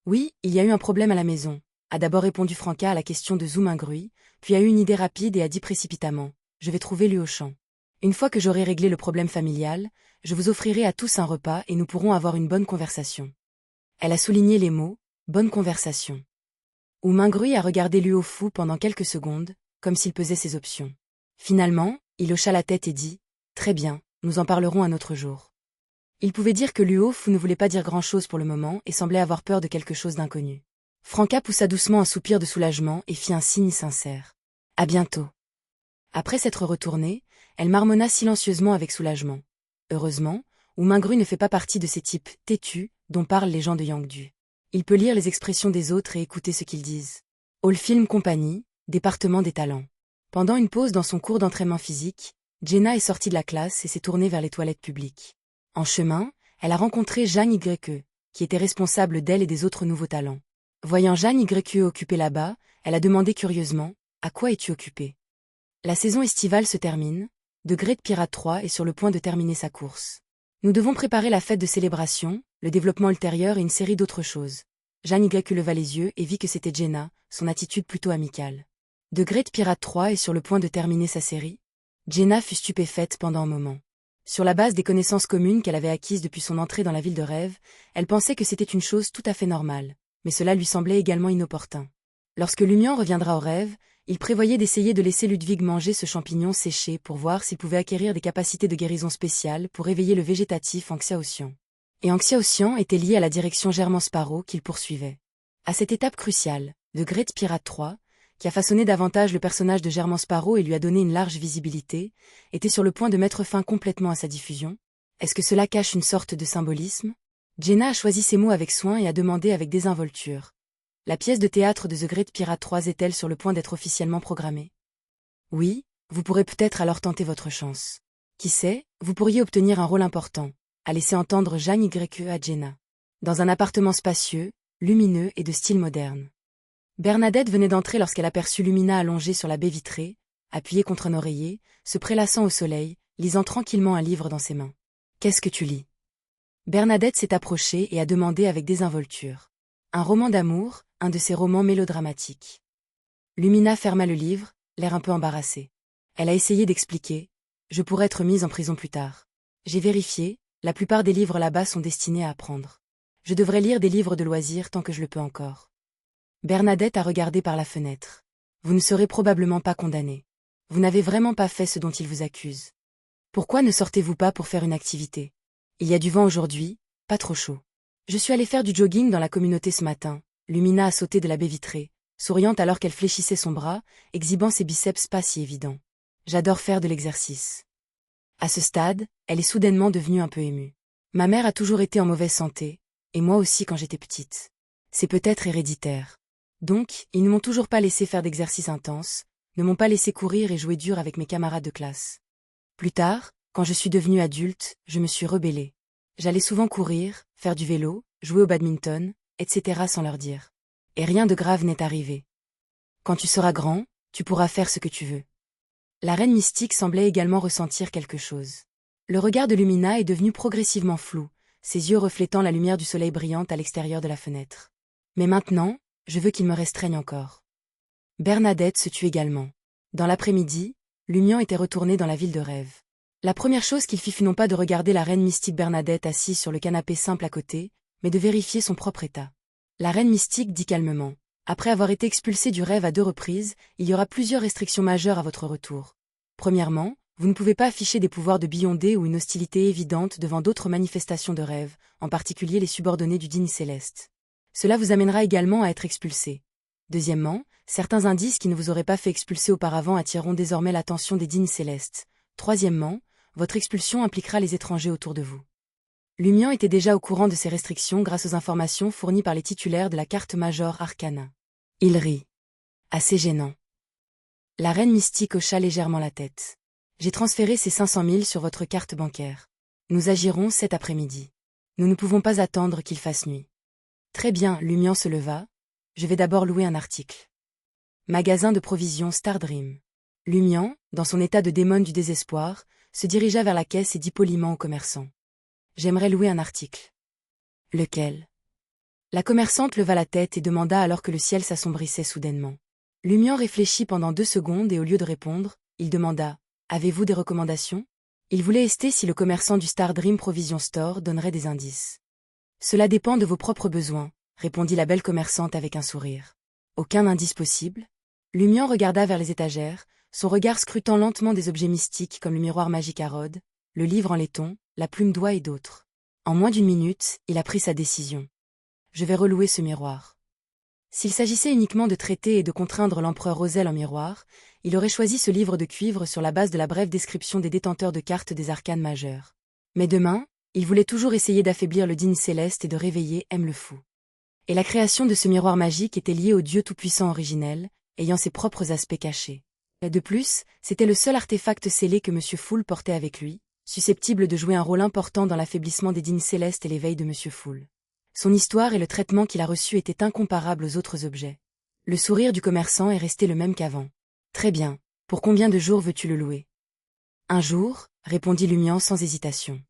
Oui, il y a eu un problème à la maison, a d'abord répondu Franca à la question de Zhou Mingrui, puis a eu une idée rapide et a dit précipitamment. Je vais trouver Luo Shan. Une fois que j'aurai réglé le problème familial, je vous offrirai à tous un repas et nous pourrons avoir une bonne conversation. Elle a souligné les mots « bonne conversation ». Wu Mingrui a regardé Luo Fu pendant quelques secondes, comme s'il pesait ses options. Finalement, il hocha la tête et dit « Très bien, nous en parlerons un autre jour ». Il pouvait dire que Luo Fu ne voulait pas dire grand-chose pour le moment et semblait avoir peur de quelque chose d'inconnu. Franca poussa doucement un soupir de soulagement et fit un signe sincère. « À bientôt ». Après s'être retournée, elle marmonna silencieusement avec soulagement. Heureusement, Wu Mingrui ne fait pas partie de ces types têtus dont parlent les gens de Yangdu. Il peut lire les expressions des autres et écouter ce qu'ils disent. Hall Film Company, département des talents. Pendant une pause dans son cours d'entraînement physique, Jenna est sortie de la classe et s'est tournée vers les toilettes publiques. En chemin, elle a rencontré Jeanne Yque, qui était responsable d'elle et des autres nouveaux talents. Voyant Jeanne Yque occupée là-bas, elle a demandé curieusement « À quoi es-tu occupée ?» La saison estivale se termine, The Great Pirate 3 est sur le point de terminer sa course. Nous devons préparer la fête de célébration, le développement ultérieur et une série d'autres choses. Jeanne Y leva les yeux et vit que c'était Jenna, son attitude plutôt amicale. The Great Pirate 3 est sur le point de terminer sa série. Jenna fut stupéfaite pendant un moment. Sur la base des connaissances communes qu'elle avait acquises depuis son entrée dans la ville de rêve, elle pensait que c'était une chose tout à fait normale, mais cela lui semblait également inopportun. Lorsque Lumian reviendra au rêve, il prévoyait d'essayer de laisser Ludwig manger ce champignon séché pour voir s'il pouvait acquérir des capacités de guérison spéciales pour éveiller le végétatif en Xiaoxian. Et en Xiaoxian était lié à la direction Germain Sparrow qu'il poursuivait. À cette étape cruciale, The Great Pirate 3, qui a façonné davantage le personnage de Germain Sparrow et lui a donné une large visibilité, était sur le point de mettre fin complètement à sa diffusion. Est-ce que cela cache une sorte de symbolisme? Jenna a choisi ses mots avec soin et a demandé avec désinvolture. La pièce de théâtre de The Great Pirate 3 est-elle sur le point d'être officiellement programmée? Oui, vous pourrez peut-être alors tenter votre chance. Qui sait, vous pourriez obtenir un rôle important, a laissé entendre Jeanne Y à Jenna. Dans un appartement spacieux, lumineux et de style moderne. Bernadette venait d'entrer lorsqu'elle aperçut Lumina allongée sur la baie vitrée, appuyée contre un oreiller, se prélassant au soleil, lisant tranquillement un livre dans ses mains. « Qu'est-ce que tu lis ?» Bernadette s'est approchée et a demandé avec désinvolture. Un roman d'amour, un de ces romans mélodramatiques. Lumina ferma le livre, l'air un peu embarrassé. Elle a essayé d'expliquer. Je pourrais être mise en prison plus tard. J'ai vérifié, la plupart des livres là-bas sont destinés à apprendre. Je devrais lire des livres de loisirs tant que je le peux encore. Bernadette a regardé par la fenêtre. Vous ne serez probablement pas condamnée. Vous n'avez vraiment pas fait ce dont ils vous accusent. Pourquoi ne sortez-vous pas pour faire une activité? Il y a du vent aujourd'hui, pas trop chaud. Je suis allée faire du jogging dans la communauté ce matin. Lumina a sauté de la baie vitrée, souriant alors qu'elle fléchissait son bras, exhibant ses biceps pas si évidents. J'adore faire de l'exercice. À ce stade, elle est soudainement devenue un peu émue. Ma mère a toujours été en mauvaise santé, et moi aussi quand j'étais petite. C'est peut-être héréditaire. Donc, ils ne m'ont toujours pas laissé faire d'exercices intenses, ne m'ont pas laissé courir et jouer dur avec mes camarades de classe. Plus tard, quand je suis devenue adulte, je me suis rebellée. J'allais souvent courir, faire du vélo, jouer au badminton, etc. sans leur dire. Et rien de grave n'est arrivé. Quand tu seras grand, tu pourras faire ce que tu veux. La reine mystique semblait également ressentir quelque chose. Le regard de Lumina est devenu progressivement flou, ses yeux reflétant la lumière du soleil brillante à l'extérieur de la fenêtre. Mais maintenant, je veux qu'il me restreigne encore. Bernadette se tut également. Dans l'après-midi, Lumian était retourné dans la ville de rêve. La première chose qu'il fit fut non pas de regarder la reine mystique Bernadette assise sur le canapé simple à côté, mais de vérifier son propre état. La reine mystique dit calmement. Après avoir été expulsée du rêve à 2 reprises, il y aura plusieurs restrictions majeures à votre retour. Premièrement, vous ne pouvez pas afficher des pouvoirs de Beyondé ou une hostilité évidente devant d'autres manifestations de rêve, en particulier les subordonnés du digne céleste. Cela vous amènera également à être expulsé. Deuxièmement, certains indices qui ne vous auraient pas fait expulser auparavant attireront désormais l'attention des dignes célestes. Troisièmement, votre expulsion impliquera les étrangers autour de vous. Lumian était déjà au courant de ces restrictions grâce aux informations fournies par les titulaires de la carte Major Arcana. Il rit. Assez gênant. La reine mystique hocha légèrement la tête. J'ai transféré ces 500 000 sur votre carte bancaire. Nous agirons cet après-midi. Nous ne pouvons pas attendre qu'il fasse nuit. Très bien, Lumian se leva. Je vais d'abord louer un article. Magasin de provisions Stardream. Lumian, dans son état de démon du désespoir, se dirigea vers la caisse et dit poliment au commerçant. J'aimerais louer un article. Lequel? La commerçante leva la tête et demanda alors que le ciel s'assombrissait soudainement. Lumian réfléchit pendant 2 secondes et au lieu de répondre, il demanda « Avez-vous des recommandations ?» Il voulait ester si le commerçant du Star Dream Provision Store donnerait des indices. « Cela dépend de vos propres besoins », répondit la belle commerçante avec un sourire. « Aucun indice possible ?» Lumian regarda vers les étagères, son regard scrutant lentement des objets mystiques comme le miroir magique à Rhodes, le livre en laiton, la plume d'oie et d'autres. En moins d'1 minute, il a pris sa décision. « Je vais relouer ce miroir. » S'il s'agissait uniquement de traiter et de contraindre l'empereur Roselle en miroir, il aurait choisi ce livre de cuivre sur la base de la brève description des détenteurs de cartes des arcanes majeures. Mais demain, il voulait toujours essayer d'affaiblir le digne céleste et de réveiller M le fou. Et la création de ce miroir magique était liée au Dieu tout-puissant originel, ayant ses propres aspects cachés. Et de plus, c'était le seul artefact scellé que M. Foule portait avec lui, susceptible de jouer un rôle important dans l'affaiblissement des dignes célestes et l'éveil de M. Foule. Son histoire et le traitement qu'il a reçu étaient incomparables aux autres objets. Le sourire du commerçant est resté le même qu'avant. « Très bien. Pour combien de jours veux-tu le louer ?»« 1 jour, répondit Lumian sans hésitation.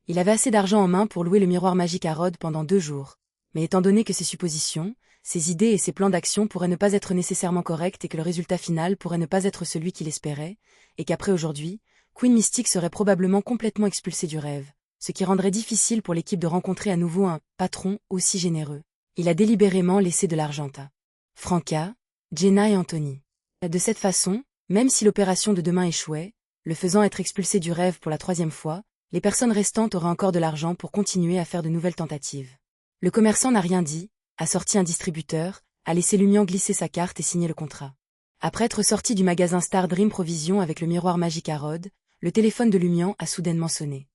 Il avait assez d'argent en main pour louer le miroir magique à Rhodes pendant 2 jours, mais étant donné que ses suppositions, ses idées et ses plans d'action pourraient ne pas être nécessairement corrects et que le résultat final pourrait ne pas être celui qu'il espérait, et qu'après aujourd'hui, Queen Mystique serait probablement complètement expulsée du rêve, ce qui rendrait difficile pour l'équipe de rencontrer à nouveau un « patron » aussi généreux. Il a délibérément laissé de l'argent à Franca, Jenna et Anthony. De cette façon, même si l'opération de demain échouait, le faisant être expulsé du rêve pour la 3e fois, les personnes restantes auraient encore de l'argent pour continuer à faire de nouvelles tentatives. Le commerçant n'a rien dit, a sorti un distributeur, a laissé Lumian glisser sa carte et signer le contrat. Après être sorti du magasin Star Dream Provision avec le miroir magique à Rhodes, le téléphone de Lumian a soudainement sonné.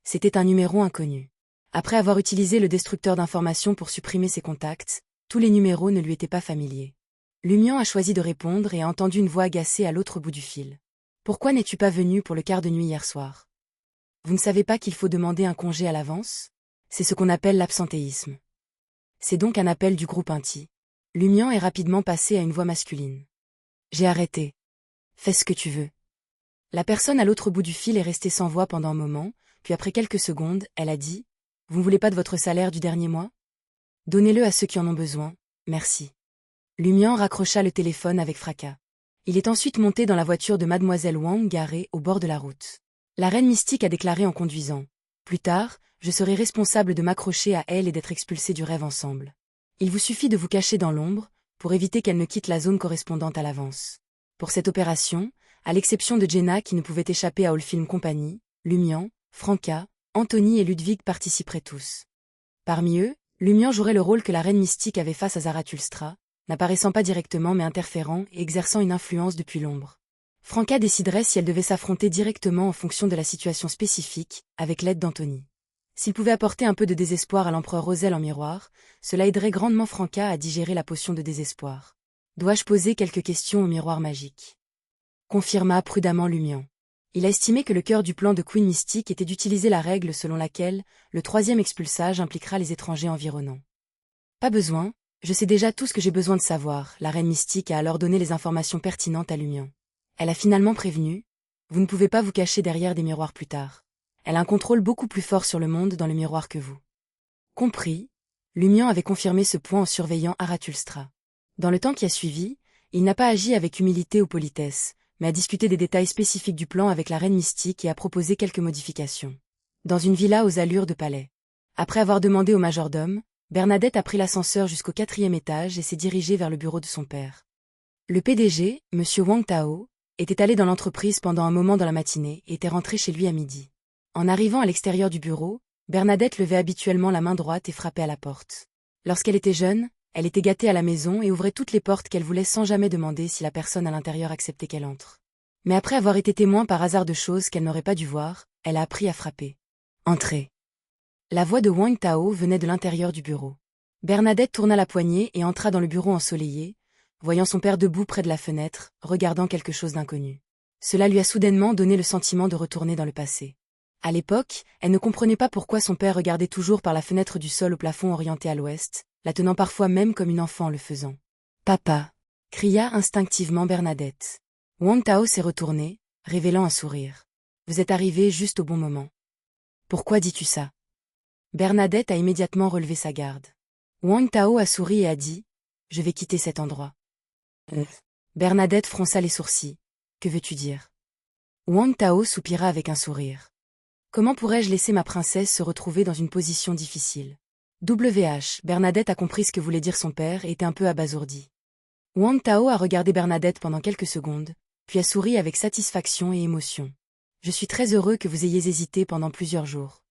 C'était un numéro inconnu. Après avoir utilisé le destructeur d'informations pour supprimer ses contacts, tous les numéros ne lui étaient pas familiers. Lumian a choisi de répondre et a entendu une voix agacée à l'autre bout du fil. « Pourquoi n'es-tu pas venu pour le quart de nuit hier soir ? Vous ne savez pas qu'il faut demander un congé à l'avance ? C'est ce qu'on appelle l'absentéisme. » C'est donc un appel du groupe Inti. Lumian est rapidement passé à une voix masculine. « J'ai arrêté. Fais ce que tu veux. » La personne à l'autre bout du fil est restée sans voix pendant un moment, puis après quelques secondes, elle a dit « Vous ne voulez pas de votre salaire du dernier mois ? Donnez-le à ceux qui en ont besoin, merci. » Lumian raccrocha le téléphone avec fracas. Il est ensuite monté dans la voiture de Mademoiselle Wang garée au bord de la route. La reine mystique a déclaré en conduisant « Plus tard, je serai responsable de m'accrocher à elle et d'être expulsés du rêve ensemble. Il vous suffit de vous cacher dans l'ombre, pour éviter qu'elle ne quitte la zone correspondante à l'avance. » Pour cette opération, à l'exception de Jenna qui ne pouvait échapper à Allfilm Company, Lumian, Franca, Anthony et Ludwig participeraient tous. Parmi eux, Lumian jouerait le rôle que la reine mystique avait face à Zarathustra, n'apparaissant pas directement mais interférant et exerçant une influence depuis l'ombre. Franca déciderait si elle devait s'affronter directement en fonction de la situation spécifique, avec l'aide d'Anthony. S'il pouvait apporter un peu de désespoir à l'empereur Roselle en miroir, cela aiderait grandement Franca à digérer la potion de désespoir. Dois-je poser quelques questions au miroir magique ? Confirma prudemment Lumian. Il a estimé que le cœur du plan de Queen Mystique était d'utiliser la règle selon laquelle le 3e expulsage impliquera les étrangers environnants. Pas besoin, je sais déjà tout ce que j'ai besoin de savoir, la reine mystique a alors donné les informations pertinentes à Lumian. Elle a finalement prévenu, vous ne pouvez pas vous cacher derrière des miroirs plus tard. Elle a un contrôle beaucoup plus fort sur le monde dans le miroir que vous. Compris, Lumian avait confirmé ce point en surveillant Zarathustra. Dans le temps qui a suivi, il n'a pas agi avec humilité ou politesse, mais a discuté des détails spécifiques du plan avec la reine mystique et a proposé quelques modifications. Dans une villa aux allures de palais. Après avoir demandé au majordome, Bernadette a pris l'ascenseur jusqu'au 4e étage et s'est dirigée vers le bureau de son père. Le PDG, M. Wang Tao, était allé dans l'entreprise pendant un moment dans la matinée et était rentré chez lui à midi. En arrivant à l'extérieur du bureau, Bernadette levait habituellement la main droite et frappait à la porte. Lorsqu'elle était jeune, elle était gâtée à la maison et ouvrait toutes les portes qu'elle voulait sans jamais demander si la personne à l'intérieur acceptait qu'elle entre. Mais après avoir été témoin par hasard de choses qu'elle n'aurait pas dû voir, elle a appris à frapper. Entrez. La voix de Wang Tao venait de l'intérieur du bureau. Bernadette tourna la poignée et entra dans le bureau ensoleillé, voyant son père debout près de la fenêtre, regardant quelque chose d'inconnu. Cela lui a soudainement donné le sentiment de retourner dans le passé. À l'époque, elle ne comprenait pas pourquoi son père regardait toujours par la fenêtre du sol au plafond orienté à l'ouest, la tenant parfois même comme une enfant en le faisant. « Papa !» cria instinctivement Bernadette. Wang Tao s'est retourné, révélant un sourire. « Vous êtes arrivé juste au bon moment. » « Pourquoi dis-tu ça ?» Bernadette a immédiatement relevé sa garde. Wang Tao a souri et a dit « Je vais quitter cet endroit. » Bernadette fronça les sourcils. « Que veux-tu dire ?» Wang Tao soupira avec un sourire. « Comment pourrais-je laisser ma princesse se retrouver dans une position difficile ?» Bernadette a compris ce que voulait dire son père et était un peu abasourdie. Wang Tao a regardé Bernadette pendant quelques secondes, puis a souri avec satisfaction et émotion. « Je suis très heureux que vous ayez hésité pendant plusieurs jours.